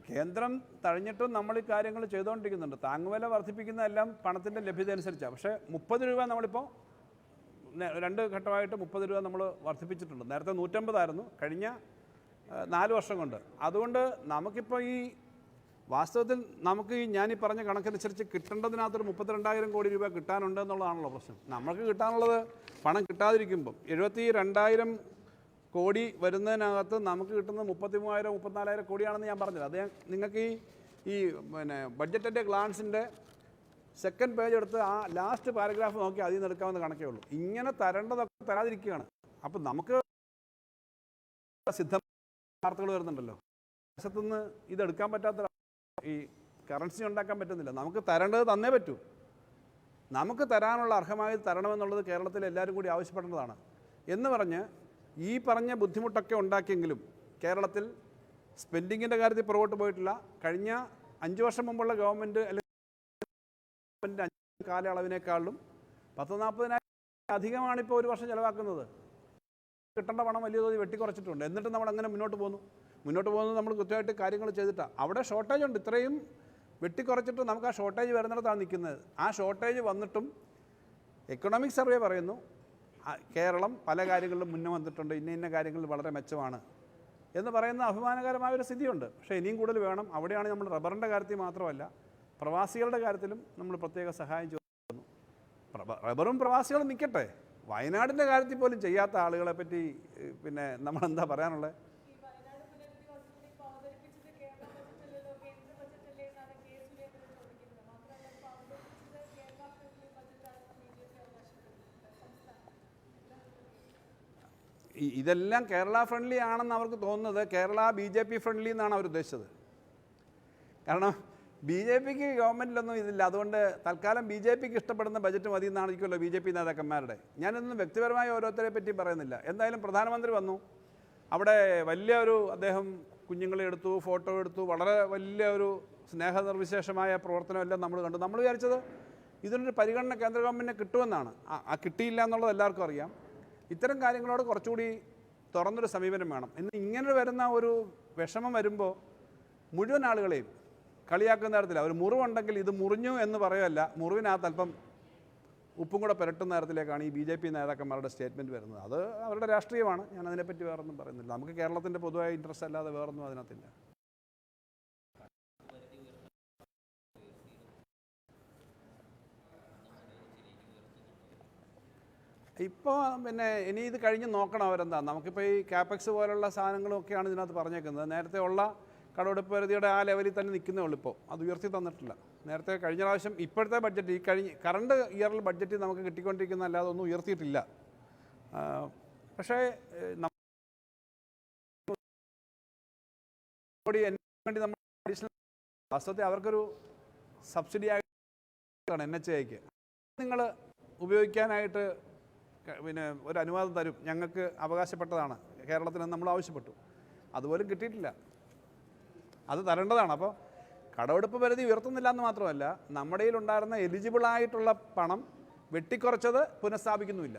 കേന്ദ്രം തഴഞ്ഞിട്ടും നമ്മൾ ഈ കാര്യങ്ങൾ ചെയ്തുകൊണ്ടിരിക്കുന്നുണ്ട്. താങ്ങുവില വർദ്ധിപ്പിക്കുന്നതെല്ലാം പണത്തിൻ്റെ ലഭ്യത അനുസരിച്ചാണ്. പക്ഷേ 30 രൂപ നമ്മളിപ്പോൾ 2 ഘട്ടമായിട്ട് 30 രൂപ നമ്മൾ വർദ്ധിപ്പിച്ചിട്ടുണ്ട്. നേരത്തെ 150 ആയിരുന്നു കഴിഞ്ഞ 4 വർഷം കൊണ്ട്. അതുകൊണ്ട് നമുക്കിപ്പോൾ ഈ വാസ്തവത്തിൽ നമുക്ക് ഞാനീ പറഞ്ഞ കണക്കനുസരിച്ച് കിട്ടേണ്ടതിനകത്തൊരു 32,000 കോടി രൂപ കിട്ടാനുണ്ട് എന്നുള്ളതാണല്ലോ പ്രശ്നം. നമുക്ക് കിട്ടാനുള്ളത് പണം കിട്ടാതിരിക്കുമ്പം 72,000 കോടി വരുന്നതിനകത്ത് നമുക്ക് കിട്ടുന്നത് 33,000 34,000 കോടിയാണെന്ന് ഞാൻ പറഞ്ഞത്. അത് നിങ്ങൾക്ക് ഈ പിന്നെ ബഡ്ജറ്റിൻ്റെ ഗ്ലാൻസിൻ്റെ സെക്കൻഡ് പേജ് എടുത്ത് ആ ലാസ്റ്റ് പാരഗ്രാഫ് നോക്കി അതിൽ നിന്ന് എടുക്കാവുന്ന കണക്കേ ഉള്ളൂ. ഇങ്ങനെ തരേണ്ടതൊക്കെ തരാതിരിക്കുകയാണ്. അപ്പം നമുക്ക് സിദ്ധ വാർത്തകൾ വരുന്നുണ്ടല്ലോ, ദേശത്തുനിന്ന് ഇതെടുക്കാൻ പറ്റാത്ത ഈ കറൻസി ഉണ്ടാക്കാൻ പറ്റുന്നില്ല. നമുക്ക് തരേണ്ടത് തന്നേ പറ്റൂ. നമുക്ക് തരാനുള്ള അർഹമായി തരണമെന്നുള്ളത് കേരളത്തിൽ എല്ലാവരും കൂടി ആവശ്യപ്പെടേണ്ടതാണ് എന്ന് പറഞ്ഞ് ഈ പറഞ്ഞ ബുദ്ധിമുട്ടൊക്കെ ഉണ്ടാക്കിയെങ്കിലും കേരളത്തിൽ സ്പെൻഡിങ്ങിൻ്റെ കാര്യത്തിൽ പുറകോട്ട് പോയിട്ടില്ല. കഴിഞ്ഞ 5 വർഷം മുമ്പുള്ള ഗവൺമെൻറ് അല്ലെങ്കിൽ കാലയളവിനേക്കാളും 10-40,000 അധികമാണ് ഇപ്പോൾ ഒരു വർഷം ചിലവാക്കുന്നത്. കിട്ടേണ്ട പണം വലിയ തോതിൽ വെട്ടിക്കുറച്ചിട്ടുണ്ട്. എന്നിട്ട് നമ്മൾ അങ്ങനെ മുന്നോട്ട് പോകുന്നത് നമ്മൾ കൃത്യമായിട്ട് കാര്യങ്ങൾ ചെയ്തിട്ടാണ്. അവിടെ ഷോർട്ടേജ് ഉണ്ട്. ഇത്രയും വെട്ടിക്കുറച്ചിട്ട് നമുക്ക് ആ ഷോർട്ടേജ് വരുന്നിടത്താണ് നിൽക്കുന്നത്. ആ ഷോർട്ടേജ് വന്നിട്ടും എക്കണോമിക് സർവേ പറയുന്നു കേരളം പല കാര്യങ്ങളിലും മുന്നേ വന്നിട്ടുണ്ട്, ഇന്ന കാര്യങ്ങളിൽ വളരെ മെച്ചമാണ് എന്ന് പറയുന്ന അഭിമാനകരമായ ഒരു സ്ഥിതിയുണ്ട്. പക്ഷേ ഇനിയും കൂടുതൽ വേണം. അവിടെയാണ് നമ്മൾ റബ്ബറിൻ്റെ കാര്യത്തിൽ മാത്രമല്ല പ്രവാസികളുടെ കാര്യത്തിലും നമ്മൾ പ്രത്യേക സഹായം ചോദിക്കുന്നു. റബ്ബറും പ്രവാസികളും നിൽക്കട്ടെ, വയനാടിൻ്റെ കാര്യത്തിൽ പോലും ചെയ്യാത്ത ആളുകളെ പറ്റി പിന്നെ നമ്മളെന്താ പറയാനുള്ളത്? ഇതെല്ലാം കേരള ഫ്രണ്ട്ലി ആണെന്ന് അവർക്ക് തോന്നുന്നത് കേരള BJP ഫ്രണ്ട്ലി എന്നാണ് അവർ ഉദ്ദേശിച്ചത്. കാരണം BJPക്ക് ഗവൺമെൻറ്റിലൊന്നും ഇതില്ല. അതുകൊണ്ട് തൽക്കാലം BJPക്ക് ഇഷ്ടപ്പെടുന്ന ബജറ്റ് മതി എന്നായിരിക്കുമല്ലോ BJP നേതാക്കന്മാരുടെ. ഞാനൊന്നും വ്യക്തിപരമായ ഓരോരുത്തരെ പറ്റി പറയുന്നില്ല. എന്തായാലും പ്രധാനമന്ത്രി വന്നു, അവിടെ വലിയൊരു അദ്ദേഹം കുഞ്ഞുങ്ങളെ എടുത്തു, ഫോട്ടോ എടുത്തു, വളരെ വലിയൊരു സ്നേഹനിർവിശേഷമായ പ്രവർത്തനമെല്ലാം നമ്മൾ കണ്ടു. നമ്മൾ വിചാരിച്ചത് ഇതിനൊരു പരിഗണന കേന്ദ്ര ഗവൺമെൻറ്റിന് കിട്ടുമെന്നാണ്. കിട്ടിയില്ല എന്നുള്ളത് എല്ലാവർക്കും അറിയാം. ഇത്തരം കാര്യങ്ങളോട് കുറച്ചുകൂടി തുറന്നൊരു സമീപനം വേണം. ഇങ്ങനെ വരുന്ന ഒരു വിഷമം വരുമ്പോൾ മുഴുവൻ ആളുകളെയും കളിയാക്കുന്ന തരത്തിൽ ഒരു മുറിവുണ്ടെങ്കിൽ ഇത് മുറിഞ്ഞു എന്ന് പറയുമല്ല, മുറിവിനകത്ത് അല്പം ഉപ്പും കൂടെ പുരട്ടുന്ന തരത്തിലേക്കാണ് ഈ BJP നേതാക്കന്മാരുടെ സ്റ്റേറ്റ്മെൻറ്റ് വരുന്നത്. അത് അവരുടെ രാഷ്ട്രീയമാണ്. ഞാൻ അതിനെപ്പറ്റി വേറൊന്നും പറയുന്നില്ല. നമുക്ക് കേരളത്തിൻ്റെ പൊതുവായ ഇൻട്രസ്റ്റ് അല്ലാതെ വേറൊന്നും അതിനകത്തില്ല. ഇപ്പോൾ പിന്നെ ഇനി ഇത് കഴിഞ്ഞ് നോക്കണം അവരെന്താ. നമുക്കിപ്പോൾ ഈ ക്യാപെക്സ് പോലുള്ള സാധനങ്ങളൊക്കെയാണ് ഇതിനകത്ത് പറഞ്ഞേക്കുന്നത്. നേരത്തെ ഉള്ള കടമെടുപ്പ് പരിധിയുടെ ആ ലെവലിൽ തന്നെ നിൽക്കുന്നേ ഉള്ളൂ. ഇപ്പോൾ അത് ഉയർത്തി തന്നിട്ടില്ല. നേരത്തെ കഴിഞ്ഞ പ്രാവശ്യം ഇപ്പോഴത്തെ ബഡ്ജറ്റ് ഈ കറണ്ട് ഇയറിൽ ബഡ്ജറ്റ് നമുക്ക് കിട്ടിക്കൊണ്ടിരിക്കുന്ന അല്ലാതെ ഒന്നും ഉയർത്തിയിട്ടില്ല. പക്ഷേ വേണ്ടി നമ്മൾ അഡീഷണൽ വാസ്തവത്തിൽ അവർക്കൊരു സബ്സിഡി ആയിട്ടാണ് NHAIക്ക് നിങ്ങൾ ഉപയോഗിക്കാനായിട്ട് പിന്നെ ഒരു അനുവാദം തരും, ഞങ്ങൾക്ക് അവകാശപ്പെട്ടതാണ് കേരളത്തിന് നമ്മൾ ആവശ്യപ്പെട്ടു. അതുപോലും കിട്ടിയിട്ടില്ല. അത് തരേണ്ടതാണ്. അപ്പോൾ കടമെടുപ്പ് പരിധി ഉയർത്തുന്നില്ല എന്ന് മാത്രമല്ല, നമ്മുടെ കയ്യിലുണ്ടായിരുന്ന എലിജിബിളായിട്ടുള്ള പണം വെട്ടിക്കുറച്ചത് പുനഃസ്ഥാപിക്കുന്നുമില്ല.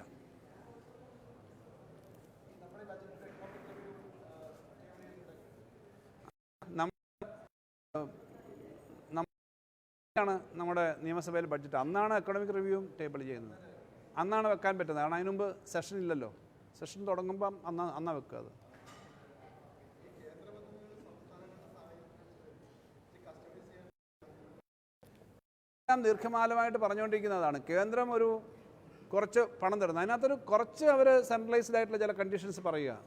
നമ്മുടെ നിയമസഭയിൽ ബഡ്ജറ്റ് അന്നാണ് എക്കണോമിക് റിവ്യൂവും ടേബിൾ ചെയ്യുന്നത്. അന്നാണ് വെക്കാൻ പറ്റുന്നത്. കാരണം അതിന് മുമ്പ് സെഷൻ ഇല്ലല്ലോ. സെഷൻ തുടങ്ങുമ്പം അന്നാ വെക്കുക. അത് ദീർഘകാലമായിട്ട് പറഞ്ഞുകൊണ്ടിരിക്കുന്നതാണ്. കേന്ദ്രം ഒരു കുറച്ച് പണം തരുന്നത്, അതിനകത്തൊരു കുറച്ച് അവർ സെൻട്രലൈസ്ഡ് ആയിട്ടുള്ള ചില കണ്ടീഷൻസ് പറയുക.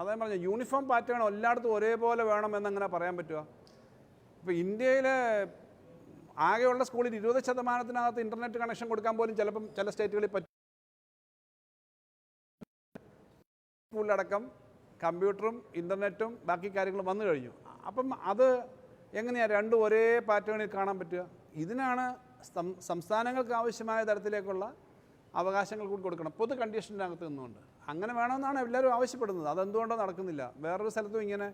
അതേ പറഞ്ഞ യൂണിഫോം പാറ്റേൺ എല്ലായിടത്തും ഒരേപോലെ വേണമെന്നങ്ങനെ പറയാൻ പറ്റുക? ഇപ്പോൾ ഇന്ത്യയിലെ ആകെയുള്ള സ്കൂളിൽ 20% ഇൻ്റർനെറ്റ് കണക്ഷൻ കൊടുക്കാൻ പോലും ചിലപ്പം ചില സ്റ്റേറ്റുകളിൽ പറ്റും. സ്കൂളിലടക്കം കമ്പ്യൂട്ടറും ഇൻ്റർനെറ്റും ബാക്കി കാര്യങ്ങളും വന്നു കഴിഞ്ഞു. അപ്പം അത് എങ്ങനെയാണ് രണ്ടും ഒരേ പാറ്റേണിൽ കാണാൻ പറ്റുക? ഇതിനാണ് സംസ്ഥാനങ്ങൾക്ക് ആവശ്യമായ തരത്തിലേക്കുള്ള അവകാശങ്ങൾ കൂടി കൊടുക്കണം, പൊതു കണ്ടീഷനകത്ത് നിന്നുകൊണ്ട്. അങ്ങനെ വേണമെന്നാണ് എല്ലാവരും ആവശ്യപ്പെടുന്നത്. അതെന്തുകൊണ്ടോ നടക്കുന്നില്ല. വേറൊരു സ്ഥലത്തും ഇങ്ങനെ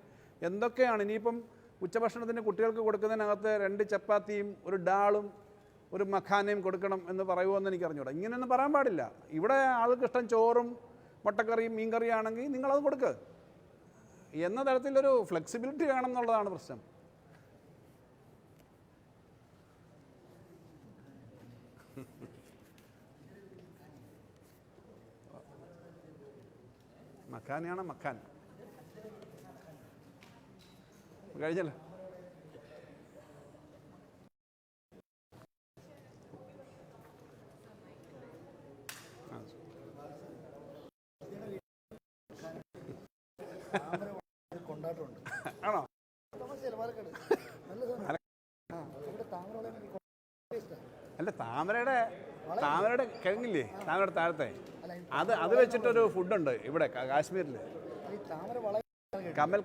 എന്തൊക്കെയാണ്. ഇനിയിപ്പം ഉച്ചഭക്ഷണത്തിന് കുട്ടികൾക്ക് കൊടുക്കുന്നതിനകത്ത് 2 ചപ്പാത്തിയും ഒരു ഡാളും ഒരു മഖാനയും കൊടുക്കണം എന്ന് പറയുമോയെന്ന് എനിക്കറിഞ്ഞൂടാ. ഇങ്ങനെയൊന്നും പറയാൻ പാടില്ല. ഇവിടെ ആൾക്ക് ഇഷ്ടം ചോറും മുട്ടക്കറിയും മീൻകറിയാണെങ്കിൽ നിങ്ങളത് കൊടുക്കുക എന്ന തരത്തിലൊരു ഫ്ലെക്സിബിലിറ്റി വേണം എന്നുള്ളതാണ് പ്രശ്നം. മഖാനയാണ് മഖാൻ. കഴിഞ്ഞല്ലോ. ആണോ? അല്ല, താമരയുടെ കിഴങ്ങില്ലേ, താമരയുടെ താഴത്തെ അത് വെച്ചിട്ടൊരു ഫുഡുണ്ട് ഇവിടെ കാശ്മീരിൽ, കമൽ